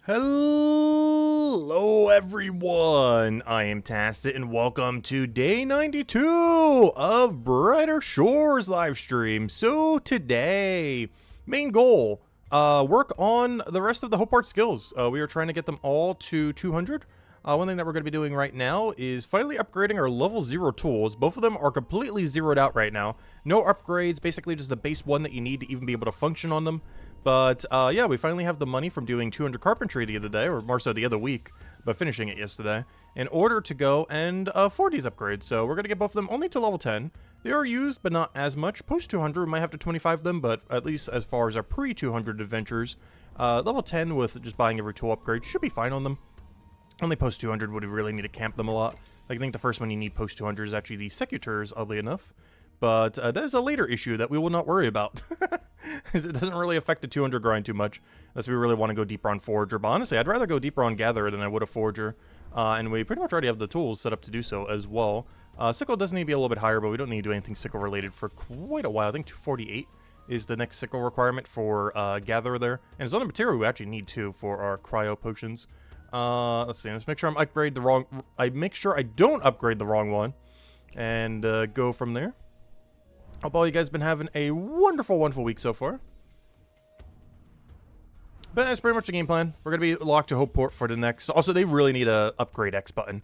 Hello everyone, I am Tassit and welcome to day 92 of Brighter Shores livestream. So today, main goal, work on the rest of the Hopeport skills. We are trying to get them all to 200. One thing that we're going to be doing right now is finally upgrading our level 0 tools. Both of them are completely zeroed out right now. No upgrades, basically just the base one that you need to even be able to function on them. But yeah, we finally have the money from doing 200 carpentry the other day, or more so the other week, but finishing it yesterday, in order to go and afford these upgrades. So we're going to get both of them only to level 10. They are used, but not as much. Post 200, we might have to 25 them, but at least as far as our pre-200 adventures, level 10 with just buying every tool upgrade should be fine on them. Only post 200 would really need to camp them a lot. Like, I think the first one you need post 200 is actually the Secutors, oddly enough. But that is a later issue that we will not worry about. It doesn't really affect the 200 grind too much, unless we really want to go deeper on Forager. But honestly, I'd rather go deeper on Gatherer than I would a Forager. And we pretty much already have the tools set up to do so as well. Sickle does need to be a little bit higher, but we don't need to do anything sickle related for quite a while. I think 248 is the next sickle requirement for Gatherer there. And it's other material we actually need too for our cryo potions. Let's see, let's make sure I make sure I don't upgrade the wrong one. And go from there. Hope all you guys have been having a wonderful week so far. But that's pretty much the game plan. We're going to be locked to Hopeport for the next... Also, they really need a upgrade X button.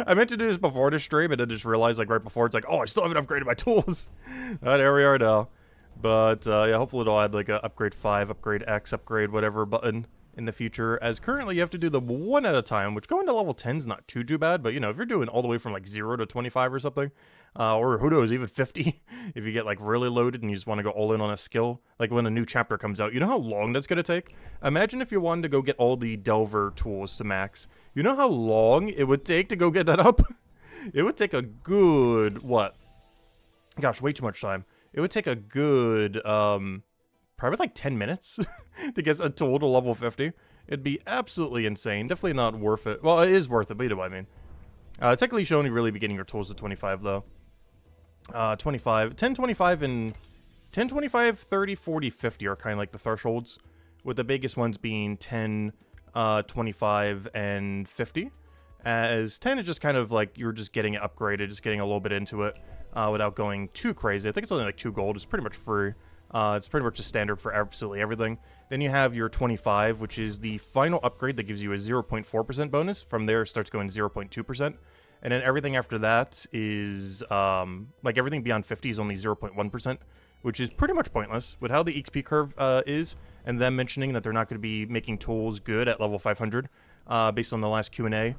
I meant to do this before the stream, and I just realized, like, right before, it's like, oh, I still haven't upgraded my tools. There we are now. But, yeah, hopefully it'll add, like, a upgrade 5, upgrade X, upgrade whatever button in the future. As currently, you have to do the one at a time, which going to level 10 is not too bad. But, you know, if you're doing all the way from, like, 0 to 25 or something... or who knows, even 50, if you get like really loaded and you just want to go all in on a skill, like when a new chapter comes out, you know how long that's going to take? Imagine if you wanted to go get all the Delver tools to max. You know how long it would take to go get that up? It would take a good, what? Gosh, way too much time. It would take a good, probably like 10 minutes to get a tool to level 50. It'd be absolutely insane. Definitely not worth it. Well, it is worth it, but you know what I mean. Technically, you should only really be getting your tools to 25, though. 25, 10, 25, and 10, 25, 30, 40, 50 are kind of like the thresholds, with the biggest ones being 10, 25, and 50. As 10 is just kind of like you're just getting it upgraded, just getting a little bit into it without going too crazy. I think it's only like 2 gold. It's pretty much free. It's pretty much just standard for absolutely everything. Then you have your 25, which is the final upgrade that gives you a 0.4% bonus. From there, it starts going 0.2%. And then everything after that is, like everything beyond 50 is only 0.1%, which is pretty much pointless. With how the XP curve is, and them mentioning that they're not going to be making tools good at level 500, based on the last Q&A,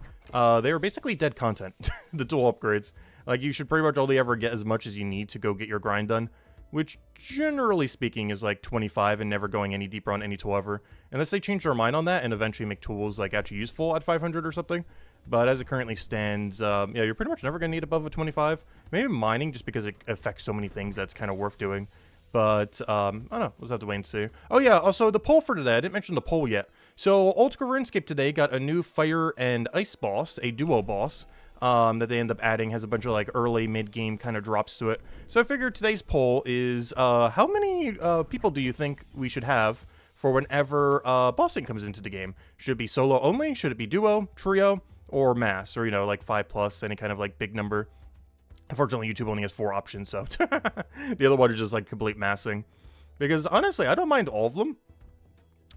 they are basically dead content, the tool upgrades. Like, you should pretty much only ever get as much as you need to go get your grind done, which generally speaking is like 25 and never going any deeper on any tool ever. Unless they change their mind on that and eventually make tools like actually useful at 500 or something. But as it currently stands, yeah, you're pretty much never going to need above a 25. Maybe mining, just because it affects so many things that's kind of worth doing. But, I don't know, we'll just have to wait and see. Oh yeah, also the poll for today, I didn't mention the poll yet. So, Old School RuneScape today got a new Fire and Ice boss, a duo boss. That they end up adding, has a bunch of like early mid-game kind of drops to it. So I figured today's poll is how many people do you think we should have for whenever bossing comes into the game? Should it be solo only? Should it be duo, trio, or mass? Or, you know, like 5+, any kind of like big number. Unfortunately, YouTube only has 4 options, so the other one is just like complete massing. Because honestly, I don't mind all of them.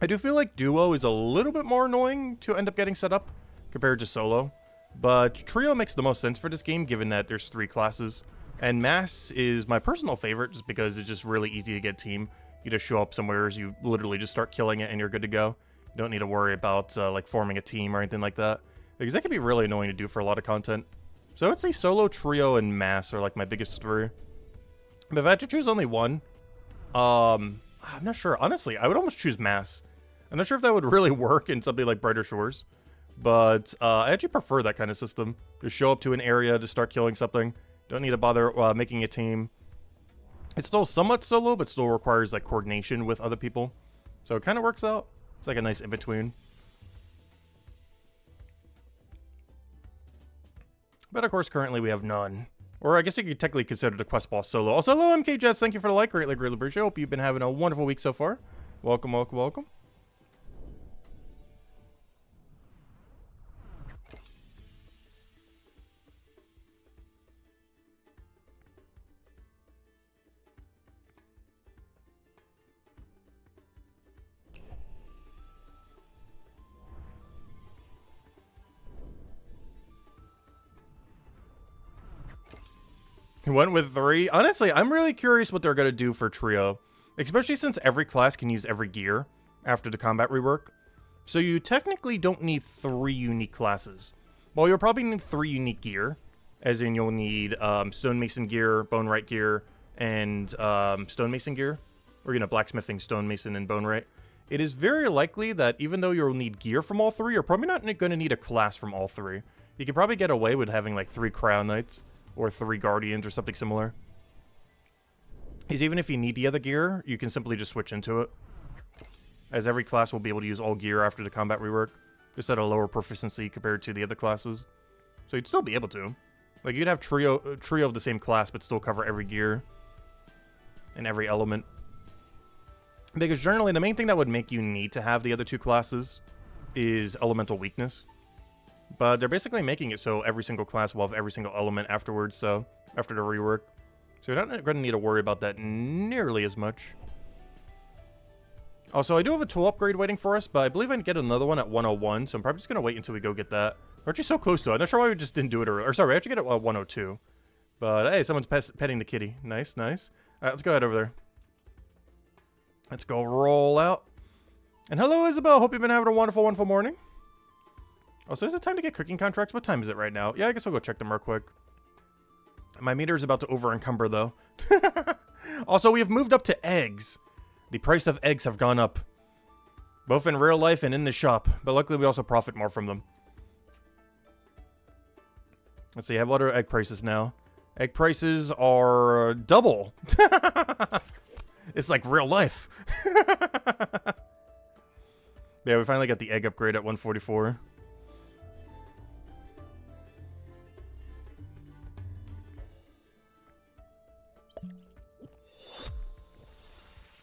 I do feel like duo is a little bit more annoying to end up getting set up compared to solo. But trio makes the most sense for this game, given that there's 3 classes. And mass is my personal favorite, just because it's just really easy to get team. You just show up somewhere, you literally just start killing it, and you're good to go. You don't need to worry about like forming a team or anything like that, because that can be really annoying to do for a lot of content. So I would say solo, trio, and mass are like my biggest 3. But if I had to choose only one, I'm not sure. Honestly, I would almost choose mass. I'm not sure if that would really work in something like Brighter Shores. But I actually prefer that kind of system. Just show up to an area to start killing something. Don't need to bother making a team. It's still somewhat solo, but still requires like coordination with other people. So it kind of works out. It's like a nice in-between. But of course, currently we have none. Or I guess you could technically consider the quest boss solo. Also, hello MK Jets, thank you for the like. Greatly appreciate it. Hope you've been having a wonderful week so far. Welcome, welcome, welcome. Went with 3. Honestly, I'm really curious what they're going to do for trio. Especially since every class can use every gear after the combat rework. So you technically don't need 3 unique classes. Well, you'll probably need 3 unique gear. As in, you'll need stonemason gear, bonewright gear, and stonemason gear. Or, you know, blacksmithing, stonemason, and bonewright. It is very likely that even though you'll need gear from all 3, you're probably not going to need a class from all 3. You could probably get away with having like 3 Crown Knights or 3 Guardians or something similar. Because even if you need the other gear, you can simply just switch into it. As every class will be able to use all gear after the combat rework. Just at a lower proficiency compared to the other classes. So you'd still be able to. Like, you'd have trio of the same class, but still cover every gear. And every element. Because generally, the main thing that would make you need to have the other 2 classes is elemental weakness. But they're basically making it so every single class will have every single element afterwards, so after the rework. So you're not going to need to worry about that nearly as much. Also, I do have a tool upgrade waiting for us, but I believe I can get another one at 101, so I'm probably just going to wait until we go get that. We're actually so close to it. I'm not sure why we just didn't do it earlier. Or sorry, I actually get it at 102. But hey, someone's petting the kitty. Nice, nice. Alright, let's go ahead over there. Let's go roll out. And hello, Isabel. Hope you've been having a wonderful, wonderful morning. Oh, so is it time to get cooking contracts? What time is it right now? Yeah, I guess I'll go check them real quick. My meter is about to over-encumber, though. Also, we have moved up to eggs. The price of eggs have gone up. Both in real life and in the shop. But luckily, we also profit more from them. Let's see, what are egg prices now? Egg prices are double. It's like real life. Yeah, we finally got the egg upgrade at 144.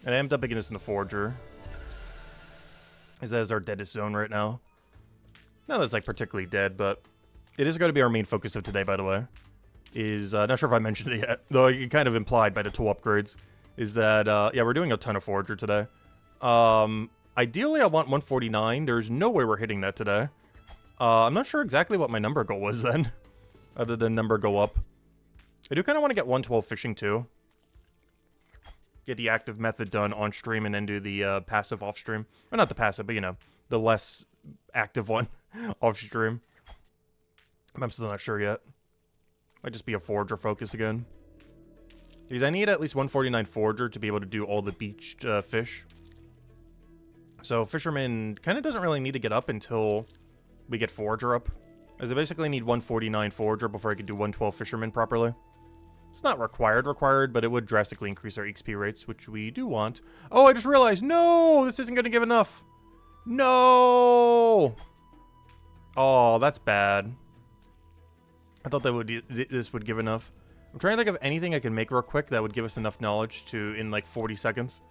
And I am dumping this in the Forger. As that is our deadest zone right now. Not that it's like particularly dead, but it is going to be our main focus of today, by the way. Not sure if I mentioned it yet, though it kind of implied by the tool upgrades. Is that, yeah, we're doing a ton of Forger today. Ideally, I want 149. There's no way we're hitting that today. I'm not sure exactly what my number goal was then. Other than number go up. I do kind of want to get 112 fishing too. Get the active method done on stream and then do the passive off stream. Well, not the passive, but you know, the less active one off stream. I'm still not sure yet. Might just be a Forger focus again. Because I need at least 149 Forger to be able to do all the beached fish. So Fisherman kind of doesn't really need to get up until we get Forger up. As I basically need 149 Forger before I can do 112 Fisherman properly. It's not required, but it would drastically increase our XP rates, which we do want. Oh, I just realized, no, this isn't going to give enough. No. Oh, that's bad. I thought that this would give enough. I'm trying to think of anything I can make real quick that would give us enough knowledge to in like 40 seconds.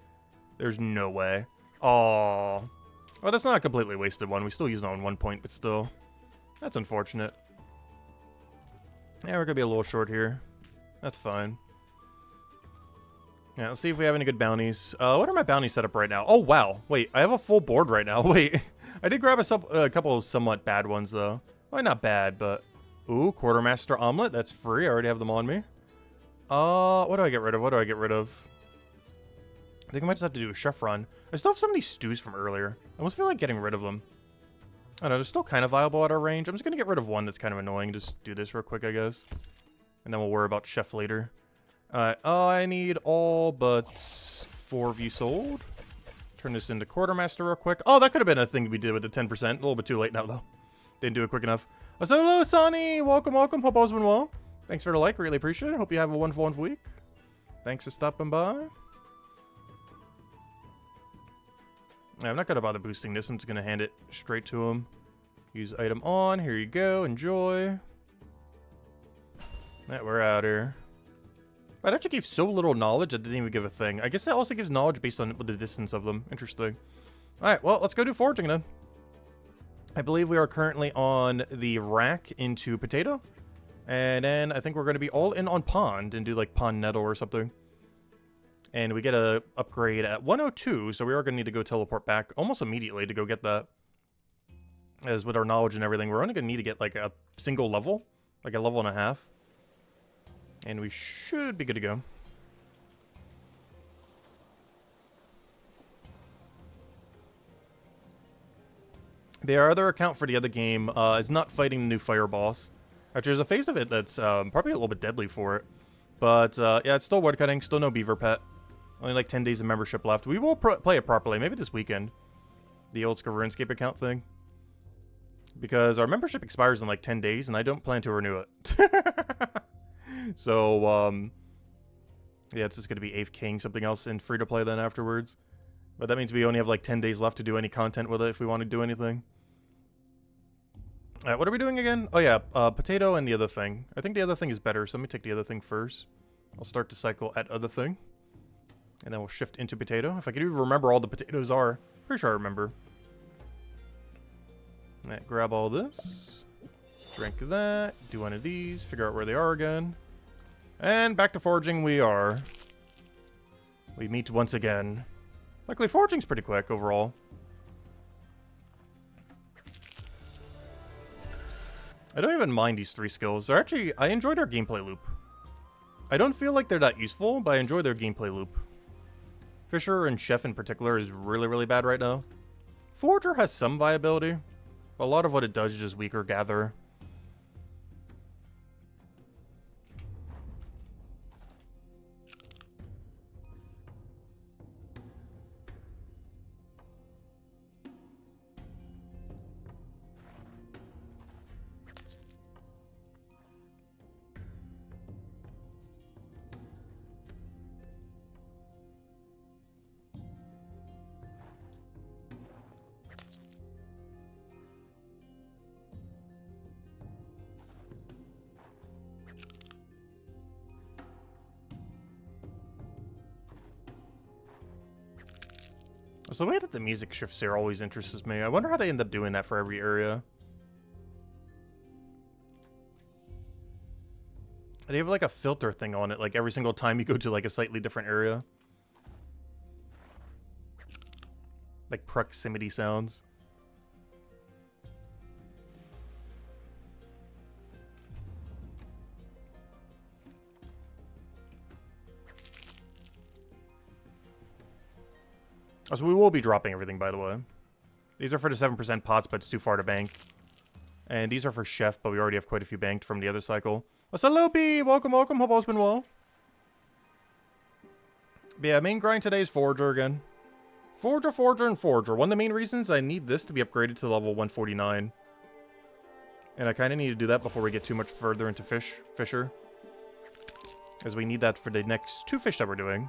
There's no way. Oh. Well, that's not a completely wasted one. We still use it on 1 point, but still. That's unfortunate. Yeah, we're going to be a little short here. That's fine. Yeah, let's see if we have any good bounties. What are my bounties set up right now? Oh, wow. Wait, I have a full board right now. Wait. I did grab a couple of somewhat bad ones, though. Well, not bad, but... Ooh, Quartermaster Omelet. That's free. I already have them on me. What do I get rid of? What do I get rid of? I think I might just have to do a chef run. I still have some of these stews from earlier. I almost feel like getting rid of them. I don't know. They're still kind of viable at our range. I'm just going to get rid of one that's kind of annoying. Just do this real quick, I guess. And then we'll worry about chef later. Alright. I need all but 4 of you sold. Turn this into Quartermaster real quick. Oh, that could have been a thing we did with the 10%. A little bit too late now, though. Didn't do it quick enough. Oh, so hello, Sonny! Welcome, welcome. Hope all's been well. Thanks for the like. Really appreciate it. Hope you have a wonderful, wonderful week. Thanks for stopping by. I'm not going to bother boosting this. I'm just going to hand it straight to him. Use item on. Here you go. Enjoy. That we're out here. That actually gave so little knowledge, I didn't even give a thing. I guess that also gives knowledge based on the distance of them. Interesting. Alright, well, let's go do foraging then. I believe we are currently on the rack into potato. And then I think we're going to be all in on pond and do like pond nettle or something. And we get a upgrade at 102, so we are going to need to go teleport back almost immediately to go get that. As with our knowledge and everything, we're only going to need to get like a single level. Like a level and a half. And we should be good to go. Our other account for the other game is not fighting the new fire boss. Actually, there's a phase of it that's probably a little bit deadly for it. But yeah, it's still woodcutting, still no beaver pet. Only like 10 days of membership left. We will play it properly, maybe this weekend. The old RuneScape account thing. Because our membership expires in like 10 days, and I don't plan to renew it. So, yeah, it's just going to be 8th King, something else, and free-to-play then afterwards. But that means we only have like 10 days left to do any content with it if we want to do anything. Alright, what are we doing again? Oh yeah, potato and the other thing. I think the other thing is better, so let me take the other thing first. I'll start the cycle at other thing. And then we'll shift into potato. If I can even remember all the potatoes are. Pretty sure I remember. Alright, grab all this. Drink that. Do one of these. Figure out where they are again. And back to foraging we are. We meet once again. Luckily, foraging's pretty quick overall. I don't even mind these 3 skills. They're actually... I enjoyed our gameplay loop. I don't feel like they're that useful, but I enjoy their gameplay loop. Fisher and Chef in particular is really, really bad right now. Forager has some viability, but a lot of what it does is just weaker Gatherer. So the way that the music shifts here always interests me. I wonder how they end up doing that for every area. They have like a filter thing on it, like every single time you go to like a slightly different area. Like proximity sounds. So we will be dropping everything, by the way. These are for the 7% pots, but it's too far to bank. And these are for Chef, but we already have quite a few banked from the other cycle. Hello, B! Welcome, welcome. Hope all's been well. But yeah, main grind today is Forager again. Forager, Forager, and Forager. One of the main reasons I need this to be upgraded to level 149. And I kind of need to do that before we get too much further into Fisher. As we need that for the next 2 fish that we're doing.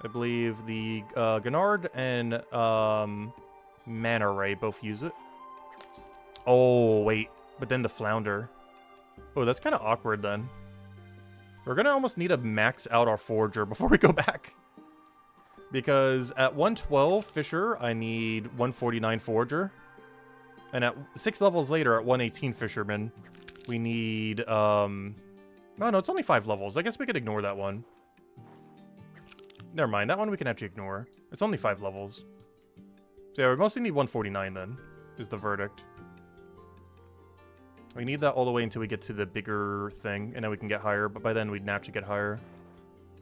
I believe the Gennard and Mana Ray both use it. Oh, wait. But then the Flounder. Oh, that's kind of awkward then. We're going to almost need to max out our Forager before we go back. Because at 112 Fisher, I need 149 Forager. And at 6 levels later, at 118 Fisherman, we need... Oh, no, it's only 5 levels. I guess we could ignore that one. Never mind, that one we can actually ignore. It's only 5 levels. So yeah, we mostly need 149 then, is the verdict. We need that all the way until we get to the bigger thing, and then we can get higher, but by then we'd naturally get higher.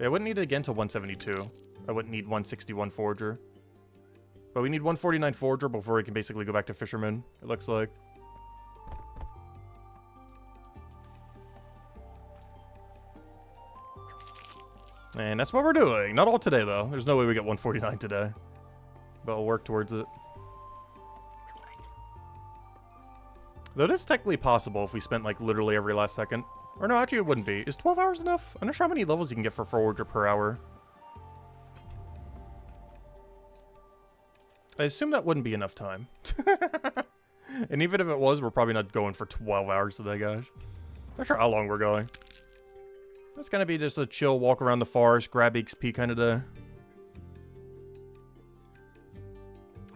Yeah, I wouldn't need it again till 172. I wouldn't need 161 Forager. But we need 149 Forager before we can basically go back to Fisherman, it looks like. And that's what we're doing. Not all today, though. There's no way we get 149 today. But we'll work towards it. Though it is technically possible if we spent, like, literally every last second. Or no, actually it wouldn't be. Is 12 hours enough? I'm not sure how many levels you can get for Forager per hour. I assume that wouldn't be enough time. And even if it was, we're probably not going for 12 hours today, guys. Not sure how long we're going. It's gonna be just a chill walk around the forest, grab XP kind of day.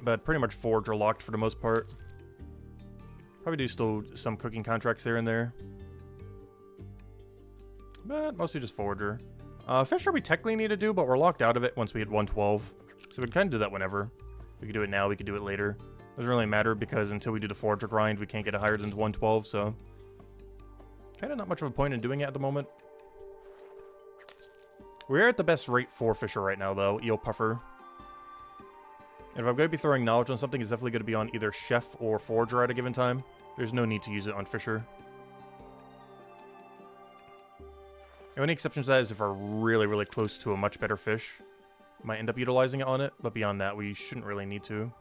But pretty much Forager locked for the most part. Probably do still some cooking contracts here and there. But mostly just Forager. Fisher we technically need to do, but we're locked out of it once we hit 112. So we can kind of do that whenever. We could do it now, we could do it later. Doesn't really matter because until we do the Forager grind, we can't get it higher than 112, so... kind of not much of a point in doing it at the moment. We're at the best rate for Fisher right now, though. Eel Puffer. And if I'm going to be throwing knowledge on something, it's definitely going to be on either Chef or Forager at a given time. There's no need to use it on Fisher. The only exception to that is if we're really, really close to a much better fish. Might end up utilizing it on it, but beyond that, we shouldn't really need to.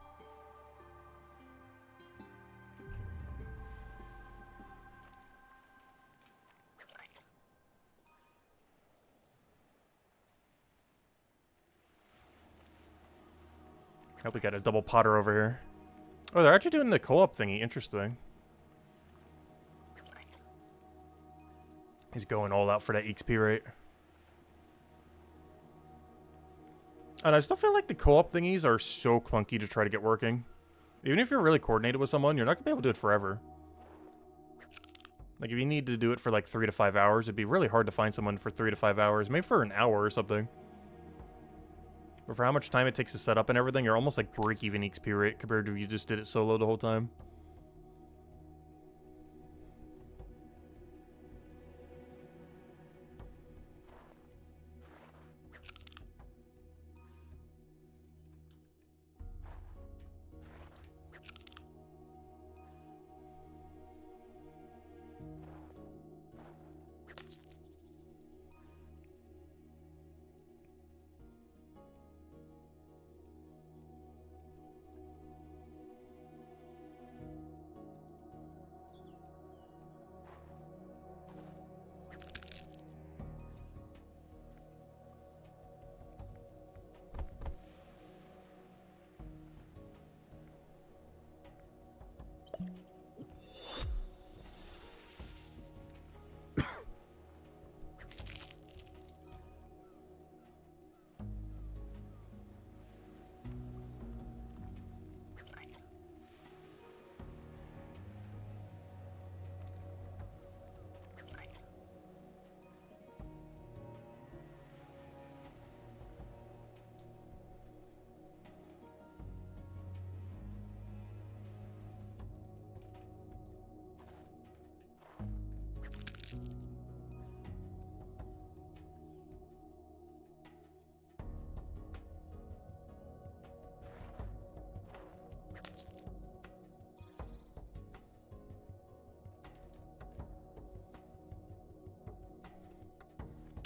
Hope we got a double potter over here. Oh, they're actually doing the co-op thingy. Interesting. He's going all out for that XP rate. And I still feel like the co-op thingies are so clunky to try to get working. Even if you're really coordinated with someone, you're not going to be able to do it forever. Like, if you need to do it for like 3 to 5 hours, it'd be really hard to find someone for 3 to 5 hours. Maybe for an hour or something. But for how much time it takes to set up and everything, you're almost like break-even XP rate compared to if you just did it solo the whole time.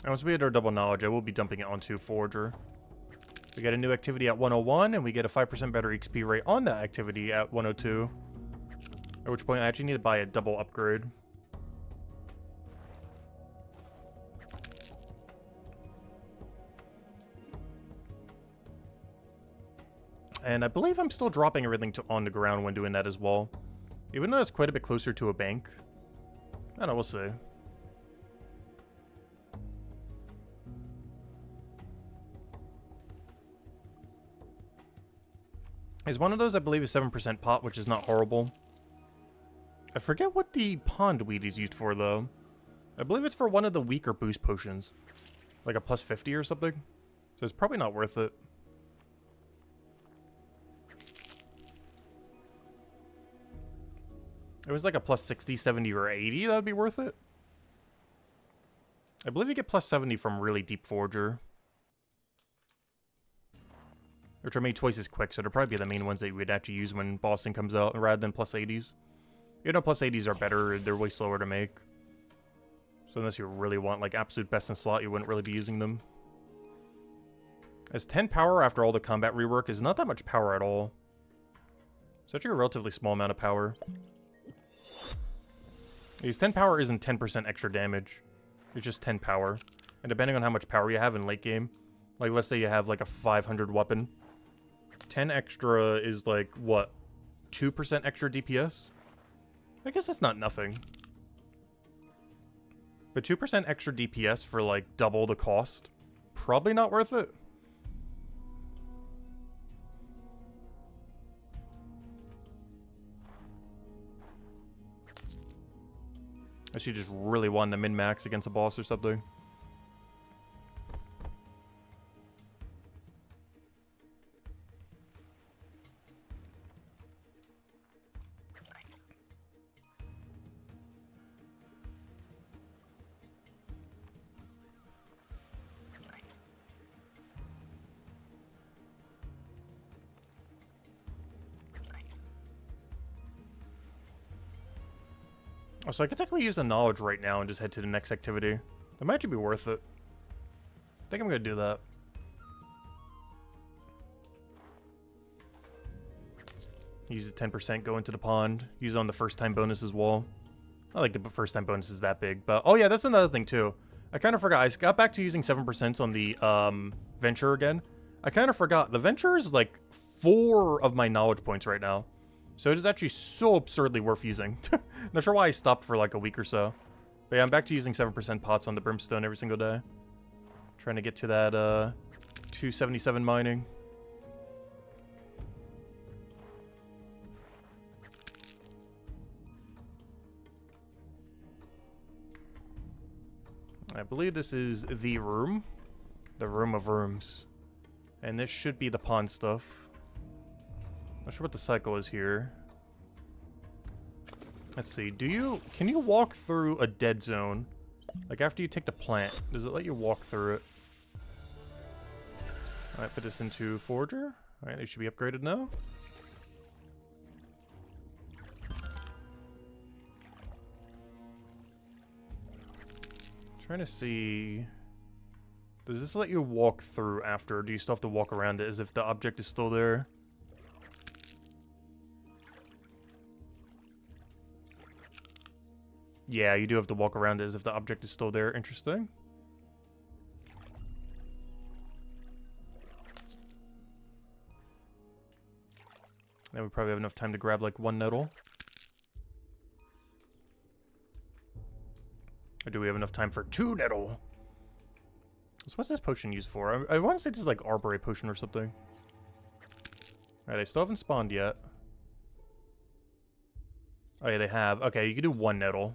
And once we hit our double knowledge, I will be dumping it onto Forager. We get a new activity at 101, and we get a 5% better XP rate on that activity at 102. At which point I actually need to buy a double upgrade. And I believe I'm still dropping everything on the ground when doing that as well. Even though it's quite a bit closer to a bank. I don't know, we'll see. It's one of those, I believe, is 7% pot, which is not horrible. I forget what the pond weed is used for, though. I believe it's for one of the weaker boost potions. Like a plus 50 or something. So it's probably not worth it. It was like a plus 60, 70, or 80, that would be worth it. I believe you get plus 70 from really deep Forager. Which are made twice as quick, so they'll probably be the main ones that you would actually use when bossing comes out, rather than plus 80s. You know, plus 80s are better, they're way slower to make. So unless you really want, like, absolute best in slot, you wouldn't really be using them. As 10 power after all the combat rework is not that much power at all. It's actually a relatively small amount of power. Because 10 power isn't 10% extra damage. It's just 10 power. And depending on how much power you have in late game, like let's say you have like a 500 weapon, 10 extra is like, what, 2% extra DPS? I guess that's not nothing. But 2% extra DPS for like double the cost, probably not worth it. Unless you just really want to min-max against a boss or something. Oh, so I could technically use the knowledge right now and just head to the next activity. That might actually be worth it. I think I'm gonna do that. Use the 10%, go into the pond. Use it on the first time bonus as well. I like the first time bonus is that big, but oh yeah, that's another thing too. I kind of forgot. I got back to using 7% on the venture again. I kind of forgot. The venture is like 4 of my knowledge points right now. So it is actually so absurdly worth using. Not sure why I stopped for like a week or so. But yeah, I'm back to using 7% pots on the brimstone every single day. Trying to get to that 277 mining. I believe this is the room. The room of rooms. And this should be the pond stuff. Not sure what the cycle is here. Let's see. Can you walk through a dead zone? Like after you take the plant, does it let you walk through it? Alright, put this into Forger. Alright, they should be upgraded now. Trying to see. Does this let you walk through after, or do you still have to walk around it as if the object is still there? Yeah, you do have to walk around it as if the object is still there. Interesting. Then we probably have enough time to grab like 1 nettle. Or do we have enough time for 2 nettle? So what's this potion used for? I want to say this is like Arbory potion or something. Alright, they still haven't spawned yet. Oh yeah, they have. Okay, you can do 1 nettle.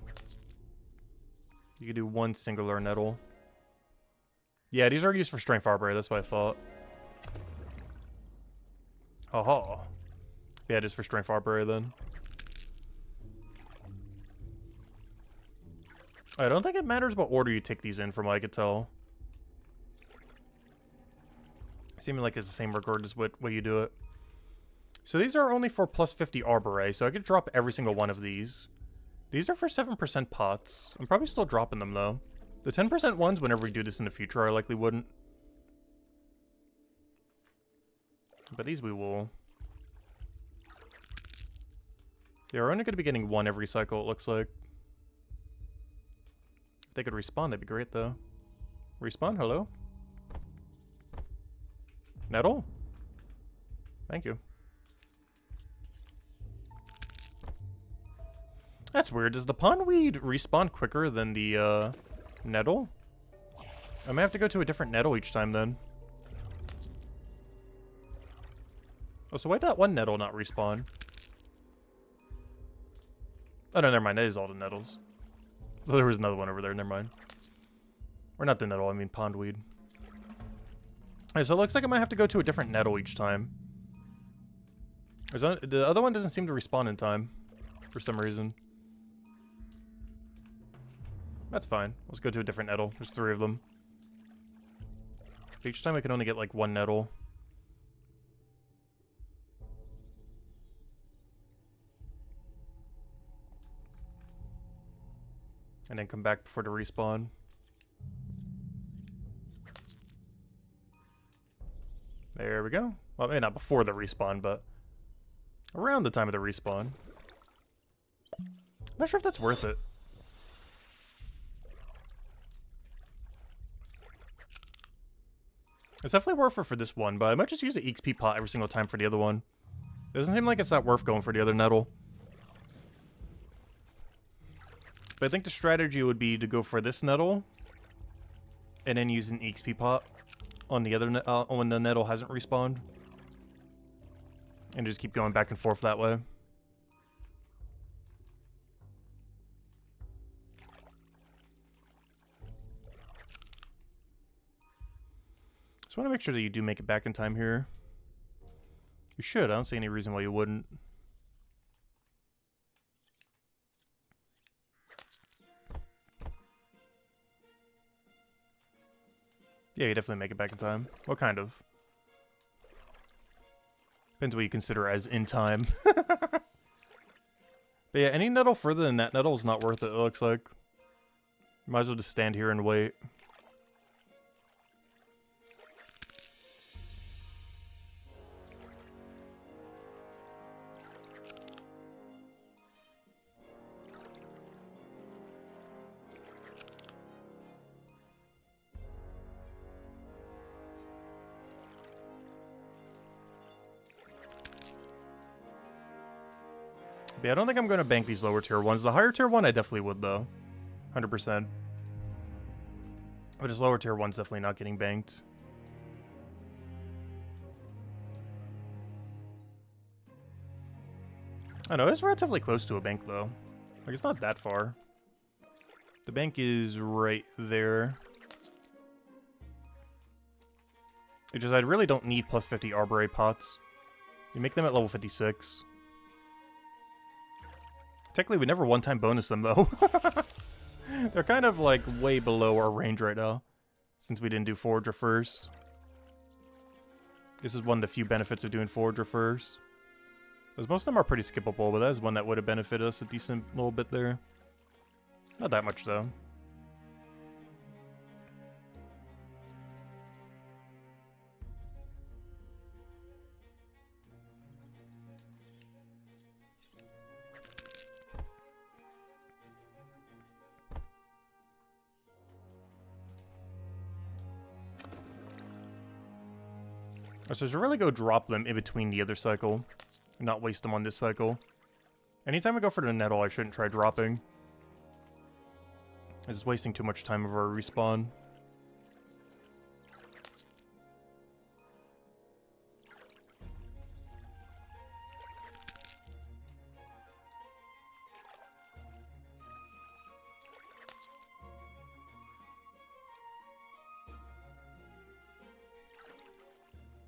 You can do 1 singular nettle. Yeah, these are used for Strength Arbory, that's what I thought. Oh. Yeah, it is for Strength Arbory then. I don't think it matters what order you take these in from what I could tell. Seeming like it's the same regardless what way you do it. So these are only for plus 50 Arboray, so I could drop every single one of these. These are for 7% pots. I'm probably still dropping them though. The 10% ones, whenever we do this in the future, I likely wouldn't. But these we will. Yeah, we're only going to be getting 1 every cycle, it looks like. If they could respawn, that'd be great though. Respawn, hello? Nettle? Thank you. That's weird. Does the pondweed respawn quicker than the nettle? I may have to go to a different nettle each time then. Oh, so why did that 1 nettle not respawn? Oh no, never mind. That is all the nettles. There was another one over there. Never mind. Or not the nettle. I mean pondweed. Alright, so it looks like I might have to go to a different nettle each time. The other one doesn't seem to respawn in time for some reason. That's fine. Let's go to a different nettle. There's 3 of them. Each time I can only get like 1 nettle. And then come back before the respawn. There we go. Well, maybe not before the respawn, but around the time of the respawn. I'm not sure if that's worth it. It's definitely worth it for this one, but I might just use the XP pot every single time for the other one. It doesn't seem like it's not worth going for the other nettle. But I think the strategy would be to go for this nettle, and then use an XP pot on the other when the nettle hasn't respawned, and just keep going back and forth that way. Just want to make sure that you do make it back in time here. You should. I don't see any reason why you wouldn't. Yeah, you definitely make it back in time. What kind of? Depends what you consider as in time. But yeah, any nettle further than that nettle is not worth it, it looks like. Might as well just stand here and wait. But yeah, I don't think I'm going to bank these lower tier ones. The higher tier one, I definitely would, though. 100%. But this lower tier one's definitely not getting banked. I know, it's relatively close to a bank, though. Like, it's not that far. The bank is right there. It's just I really don't need plus 50 Arborate pots. You make them at level 56. Technically, we never one-time bonus them, though. They're kind of, like, way below our range right now. Since we didn't do Forager first. This is one of the few benefits of doing Forager first. Because most of them are pretty skippable, but that is one that would have benefited us a decent little bit there. Not that much, though. So I should really go drop them in between the other cycle. And not waste them on this cycle. Anytime I go for the nettle, I shouldn't try dropping. It's just wasting too much time of our respawn.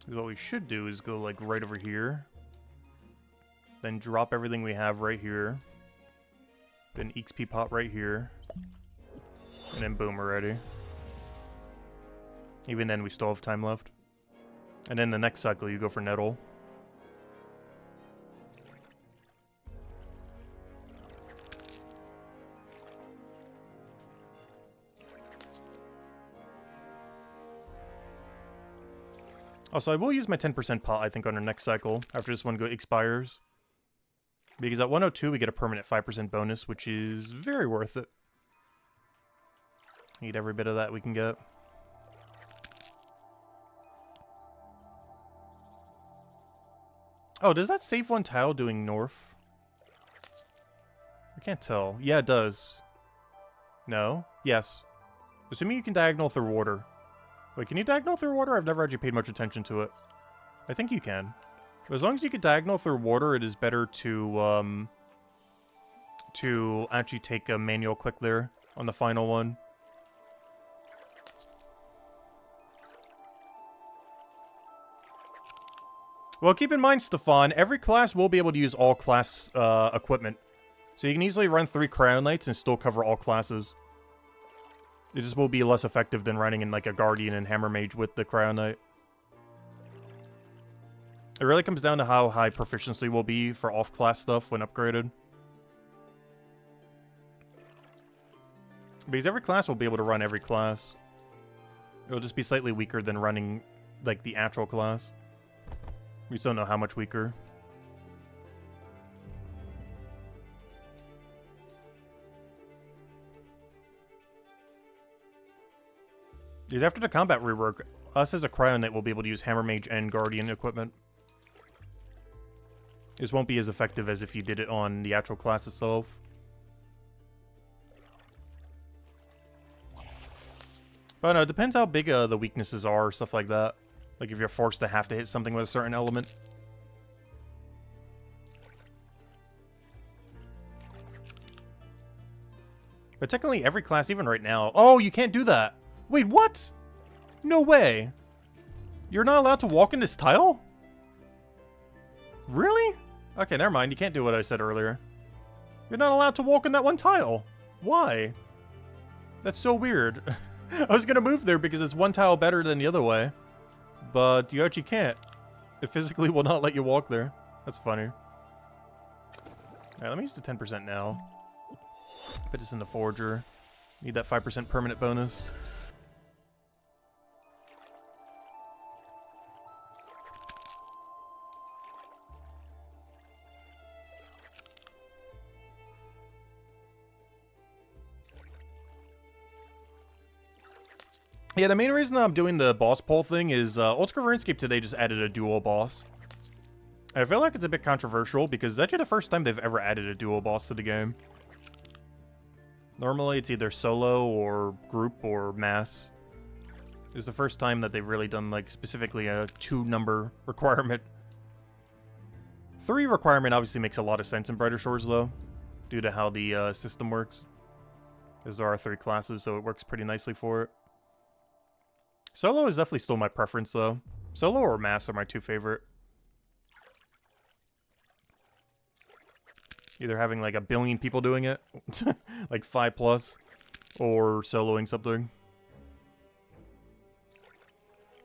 What we should do is go like right over here. Then drop everything we have right here. Then XP pot right here. And then boom, we're ready. Even then, we still have time left. And then the next cycle, you go for nettle. Also, I will use my 10% pot, I think, on our next cycle, after this one expires. Because at 102, we get a permanent 5% bonus, which is very worth it. Need every bit of that we can get. Oh, does that save one tile doing north? I can't tell. Yeah, it does. No? Yes. Assuming you can diagonal through water. Wait, can you diagonal through water? I've never actually paid much attention to it. I think you can. But as long as you can diagonal through water, it is better to actually take a manual click there on the final one. Well, keep in mind, Stefan, every class will be able to use all class equipment. So you can easily run 3 Cryo Knights and still cover all classes. It just will be less effective than running in like a Guardian and Hammer Mage with the Cryo Knight. It really comes down to how high proficiency will be for off-class stuff when upgraded. Because every class will be able to run every class. It'll just be slightly weaker than running like the actual class. We just don't know how much weaker. Because after the combat rework, us as a Cryo Knight will be able to use Hammer Mage and Guardian equipment. This won't be as effective as if you did it on the actual class itself. But no, it depends how big the weaknesses are, stuff like that. Like if you're forced to have to hit something with a certain element. But technically every class, even right now... Oh, you can't do that! Wait, what? No way! You're not allowed to walk in this tile? Really? Okay, never mind. You can't do what I said earlier. You're not allowed to walk in that one tile. Why? That's so weird. I was gonna move there because it's one tile better than the other way. But you actually can't. It physically will not let you walk there. That's funny. Alright, let me use the 10% now. Put this in the Forger. Need that 5% permanent bonus. Yeah, the main reason I'm doing the boss poll thing is Old School RuneScape today just added a dual boss. I feel like it's a bit controversial because it's actually the first time they've ever added a dual boss to the game. Normally it's either solo or group or mass. It's the first time that they've really done like specifically a 2-number requirement. 3 requirement obviously makes a lot of sense in Brighter Shores though, due to how the system works. As there are 3 classes, so it works pretty nicely for it. Solo is definitely still my preference, though. Solo or mass are my 2 favorite. Either having, like, 1 billion people doing it, like 5+, or soloing something.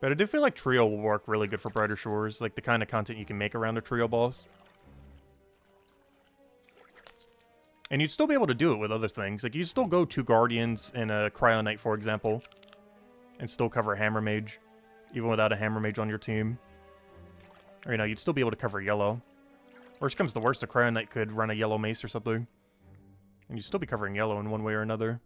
But I do feel like trio will work really good for Brighter Shores, like the kind of content you can make around a trio boss. And you'd still be able to do it with other things. Like, you'd still go 2 Guardians and a Cryo Knight, for example, and still cover Hammer Mage, even without a Hammer Mage on your team. Or, you know, you'd still be able to cover yellow. Worst comes to worst, a Cryo Knight could run a yellow mace or something. And you'd still be covering yellow in one way or another.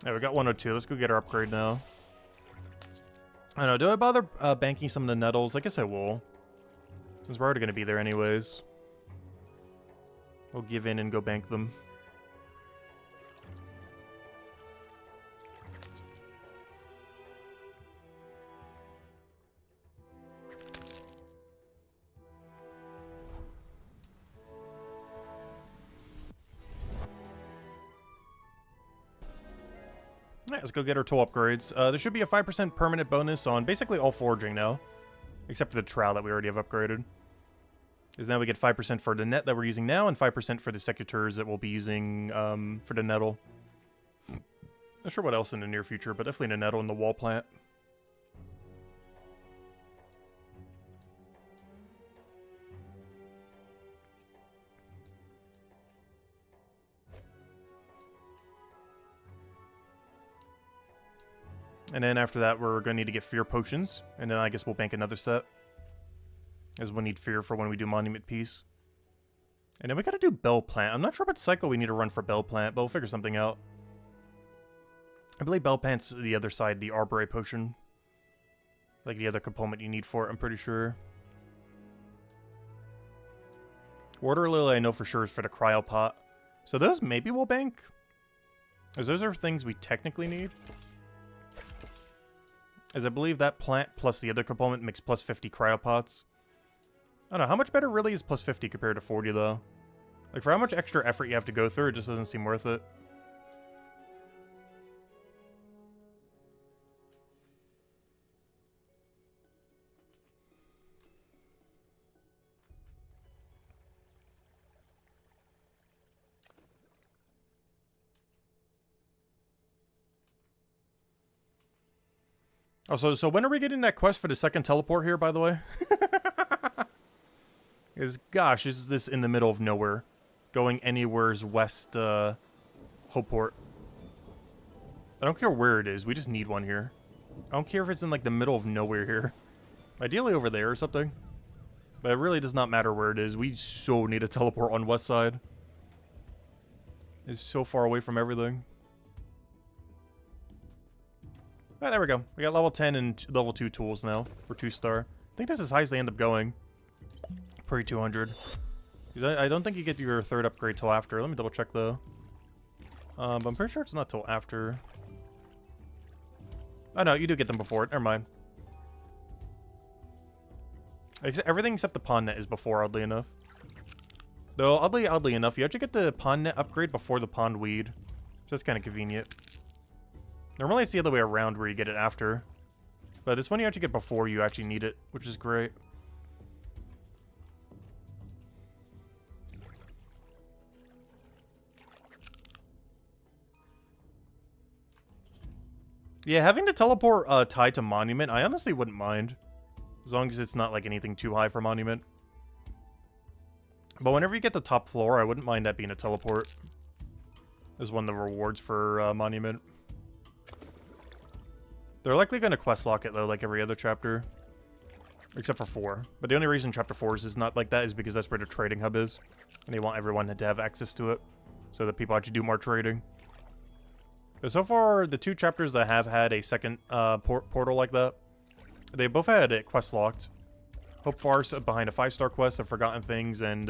Yeah, we got 102. Let's go get our upgrade now. I don't know. Do I bother banking some of the nettles? I guess I will. Since we're already going to be there anyways. We'll give in and go bank them. Alright, let's go get our tool upgrades. There should be a 5% permanent bonus on basically all foraging now. Except for the trowel that we already have upgraded. Because now we get 5% for the net that we're using now, and 5% for the secateurs that we'll be using for the nettle. Not sure what else in the near future, but definitely the nettle and the wall plant. And then after that, we're going to need to get fear potions. And then I guess we'll bank another set. As we'll need fear for when we do Monument Piece. And then we got to do Bell Plant. I'm not sure what cycle we need to run for Bell Plant, but we'll figure something out. I believe Bell Plant's the other side, the Arborate Potion. Like the other component you need for it, I'm pretty sure. Water Lily I know for sure is for the Cryopot. So those maybe we'll bank. As those are things we technically need. As I believe that plant plus the other component makes plus 50 cryopots. I don't know, how much better really is plus 50 compared to 40 though? Like for how much extra effort you have to go through, it just doesn't seem worth it. Also, so when are we getting that quest for the second teleport here, by the way? Because, gosh, is this in the middle of nowhere? Going anywhere's west, Hopeport. I don't care where it is, we just need one here. I don't care if it's in, like, the middle of nowhere here. Ideally over there or something. But it really does not matter where it is. We so need a teleport on west side. It's so far away from everything. Ah, there we go. We got level 10 and level 2 tools now for 2-star. I think this is as high as they end up going. Pre 200. I don't think you get your 3rd upgrade till after. Let me double check though. But I'm pretty sure it's not till after. Oh no, you do get them before it. Never mind. Everything except the pond net is before, oddly enough. Though, oddly enough, you actually get the pond net upgrade before the pond weed. that's kind of convenient. Normally it's the other way around where you get it after. But this one you actually get before you actually need it, which is great. Yeah, having to teleport tied to Monument, I honestly wouldn't mind. As long as it's not like anything too high for Monument. But whenever you get the top floor, I wouldn't mind that being a teleport. As one of the rewards for Monument. They're likely going to quest lock it, though, like every other chapter. Except for 4. But the only reason chapter 4 is not like that is because that's where the trading hub is. And they want everyone to have access to it. So that people actually do more trading. But so far, the 2 chapters that have had a second portal like that, they both had it quest locked. Hope Farce behind a 5-star quest of Forgotten Things, and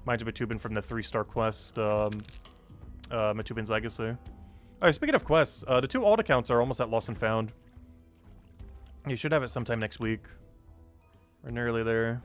Minds of Matubin from the 3-star quest, Matubin's Legacy. Alright, speaking of quests, the 2 alt accounts are almost at Lost and Found. You should have it sometime next week. We're nearly there.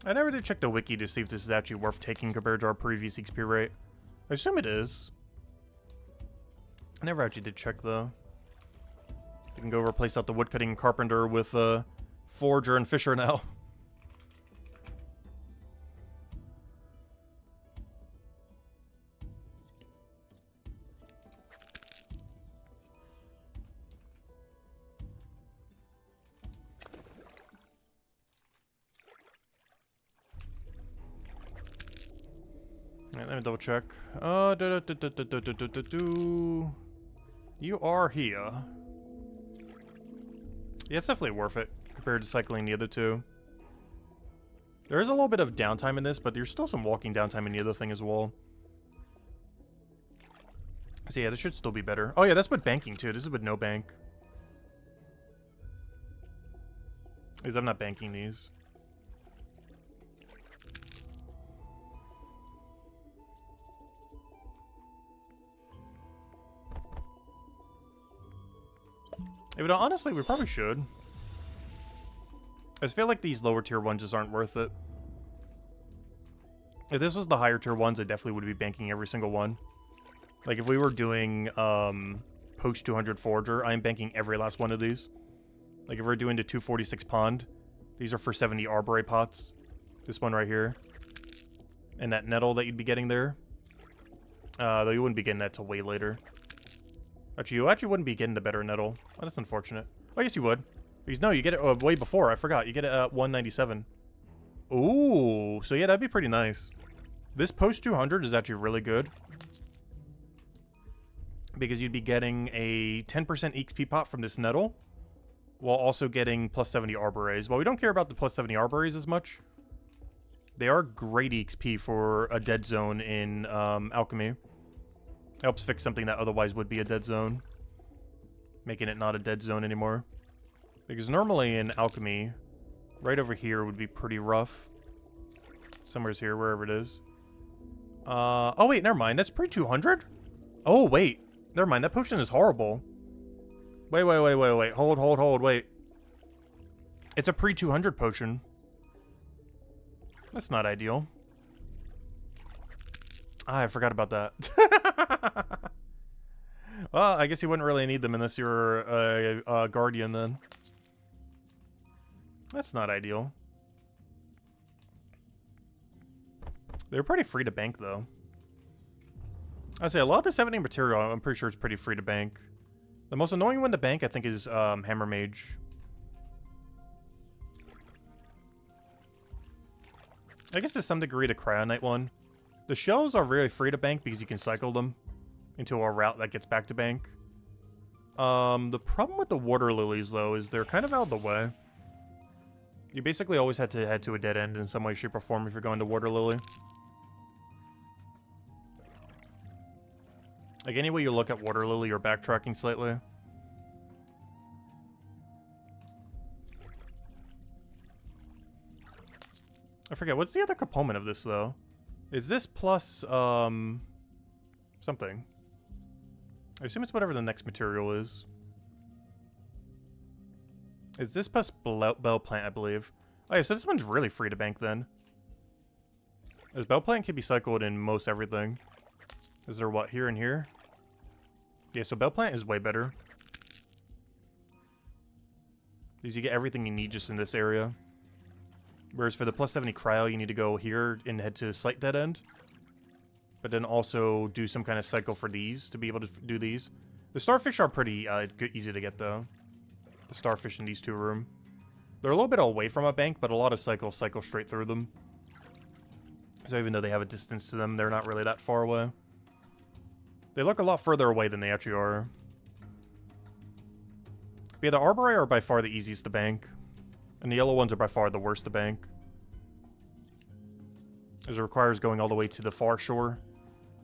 I never did check the wiki to see if this is actually worth taking compared to our previous XP rate. I assume it is. I never actually did check, though. You can go replace out the woodcutting carpenter with forger and fisher now. Let me double check. You are here. Yeah, it's definitely worth it compared to cycling the other 2. There is a little bit of downtime in this, but there's still some walking downtime in the other thing as well. So yeah, this should still be better. Oh yeah, that's with banking too. This is with no bank. Because I'm not banking these. Yeah, but honestly, we probably should. I just feel like these lower tier ones just aren't worth it. If this was the higher tier ones, I definitely would be banking every single one. Like, if we were doing post 200 Forager, I'm banking every last one of these. Like, if we're doing the 246 Pond, these are for 70 Arborate pots. This one right here. And that nettle that you'd be getting there. Though you wouldn't be getting that till way later. Actually, you actually wouldn't be getting the better nettle. Oh, that's unfortunate. Oh, I guess you would. Because no, you get it way before. I forgot. You get it at 197. Ooh. So yeah, that'd be pretty nice. This post 200 is actually really good. Because you'd be getting a 10% XP pot from this nettle. While also getting plus 70 Arbores. While we don't care about the plus 70 Arbores as much. They are great XP for a dead zone in Alchemy. Helps fix something that otherwise would be a dead zone. Making it not a dead zone anymore. Because normally in Alchemy, right over here would be pretty rough. Somewhere's here, wherever it is. Oh wait, never mind. That's pre-200? Oh wait. Never mind, that potion is horrible. Wait. Hold, wait. It's a pre-200 potion. That's not ideal. Ah, I forgot about that. Well, I guess you wouldn't really need them unless you're a guardian then. That's not ideal. They're pretty free to bank though. I say a lot of the 70 material, I'm pretty sure it's pretty free to bank. The most annoying one to bank, I think, is Hammer Mage. I guess to some degree the Cryonite one. The shells are very free to bank because you can cycle them into a route that gets back to bank. The problem with the water lilies, though, is they're kind of out of the way. You basically always had to head to a dead end in some way, shape, or form if you're going to Water Lily. Like, any way you look at Water Lily, you're backtracking slightly. I forget, what's the other component of this, though? Is this plus, something? I assume it's whatever the next material is. Is this plus Bell Plant, I believe? Oh yeah, so this one's really free to bank, then. As Bell Plant can be cycled in most everything. Is there what, here and here? Yeah, so Bell Plant is way better. Because you get everything you need just in this area. Whereas for the plus 70 cryo, you need to go here and head to Slight Dead End. But then also do some kind of cycle for these to be able to do these. The starfish are pretty easy to get, though. The starfish in these two room. They're a little bit away from a bank, but a lot of cycles cycle straight through them. So even though they have a distance to them, they're not really that far away. They look a lot further away than they actually are. But yeah, the Arborei are by far the easiest to bank. And the yellow ones are by far the worst to bank. As it requires going all the way to the far shore.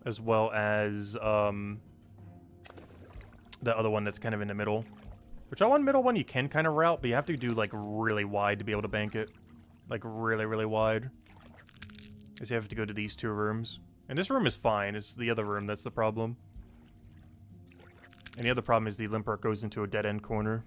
As well as the other one that's kind of in the middle. Which that one middle one you can kind of route, but you have to do like really wide to be able to bank it. Like really, really wide. Because you have to go to these two rooms. And this room is fine, it's the other room that's the problem. And the other problem is the Limper goes into a dead-end corner.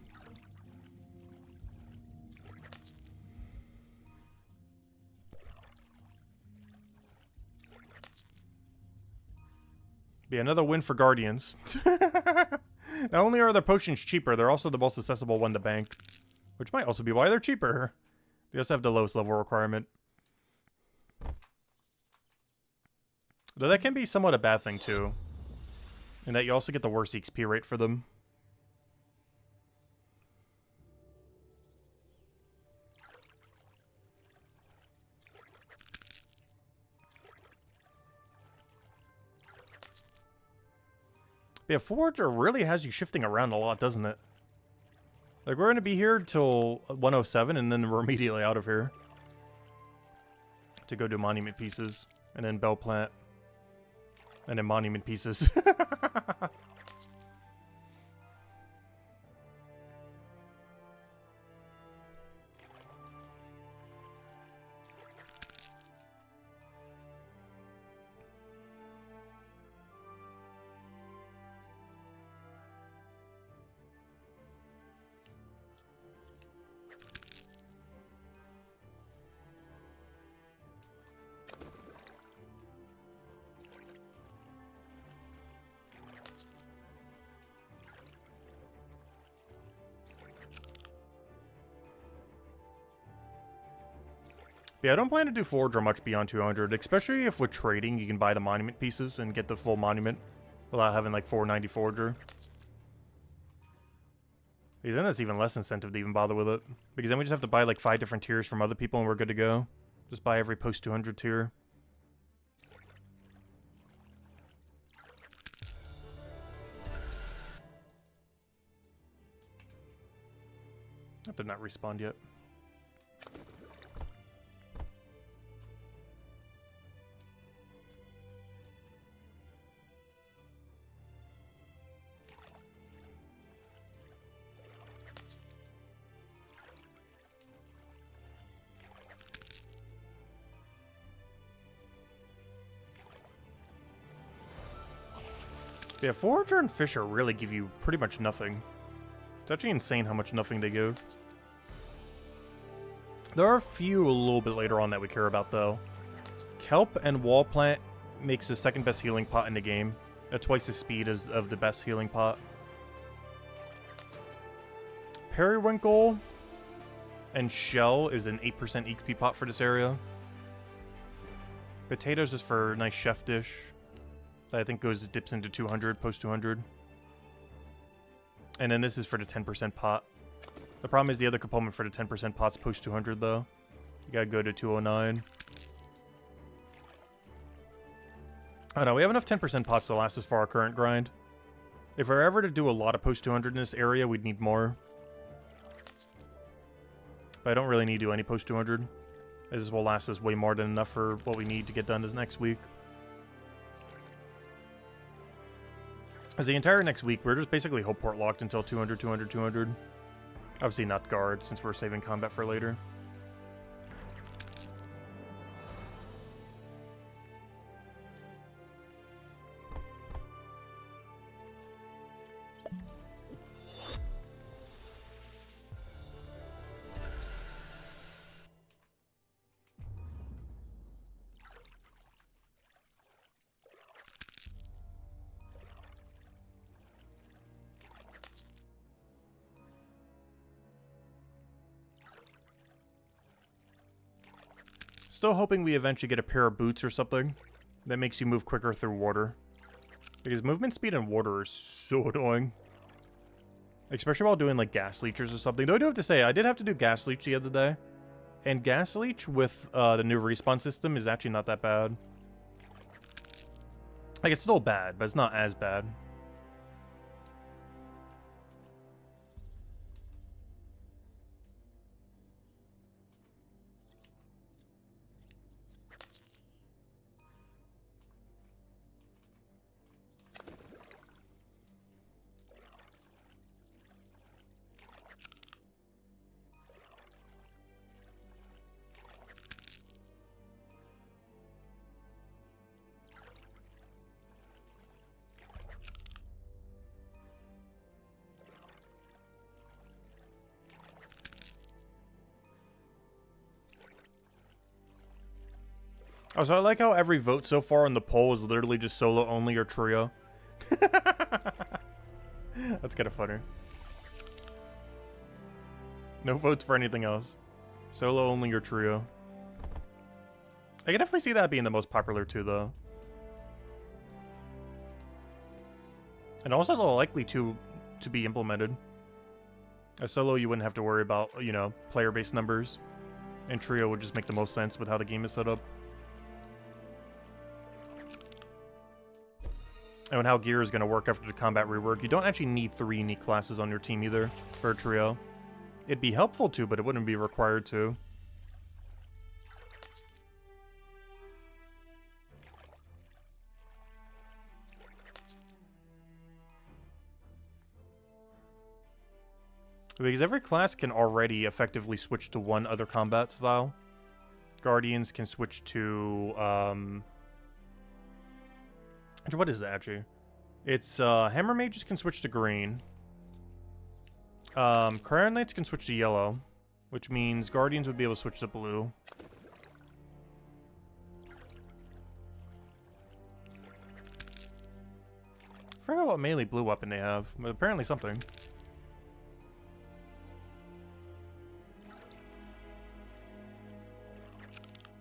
Be another win for Guardians. Not only are their potions cheaper, they're also the most accessible one to bank. Which might also be why they're cheaper. They also have the lowest level requirement. Though that can be somewhat a bad thing, too. In that you also get the worst XP rate for them. Yeah, Forager really has you shifting around a lot, doesn't it? Like, we're going to be here till 107, and then we're immediately out of here. To go do Monument Pieces, and then Bell Plant. And then Monument Pieces. Yeah, I don't plan to do Forager much beyond 200, especially if with trading you can buy the Monument Pieces and get the full Monument without having like 490 Forager. Because then that's even less incentive to even bother with it. Because then we just have to buy like 5 different tiers from other people and we're good to go. Just buy every post 200 tier. That did not respawn yet. Yeah, Forager and Fisher really give you pretty much nothing. It's actually insane how much nothing they give. There are a few a little bit later on that we care about, though. Kelp and Wall Plant makes the second best healing pot in the game. At twice the speed as of the best healing pot. Periwinkle and Shell is an 8% XP pot for this area. Potatoes is for a nice chef dish. That I think dips into 200, post 200. And then this is for the 10% pot. The problem is the other component for the 10% pot's post 200 though. You gotta go to 209. I don't know, we have enough 10% pots to last us for our current grind. If we're ever to do a lot of post 200 in this area, we'd need more. But I don't really need to do any post 200. This will last us way more than enough for what we need to get done this next week. As the entire next week, we're just basically Hopeport locked until 200, 200, 200. Obviously not guard, since we're saving combat for later. Still hoping we eventually get a pair of boots or something that makes you move quicker through water. Because movement speed in water is so annoying. Especially while doing like gas leechers or something. Though I do have to say, I did have to do gas leech the other day. And gas leech with the new respawn system is actually not that bad. Like, it's still bad, but it's not as bad. Oh, so I like how every vote so far on the poll is literally just solo only or trio. That's kind of funny. No votes for anything else. Solo only or trio. I can definitely see that being the most popular too, though. And also likely to be implemented. As solo, you wouldn't have to worry about, you know, player-based numbers. And trio would just make the most sense with how the game is set up. And how gear is going to work after the combat rework. You don't actually need 3 unique classes on your team either for a trio. It'd be helpful to, but it wouldn't be required to. Because every class can already effectively switch to one other combat style. Guardians can switch to, what is it, actually? It's, Hammer Mages can switch to green. Crown Knights can switch to yellow, which means Guardians would be able to switch to blue. I forgot what melee blue weapon they have, but apparently something.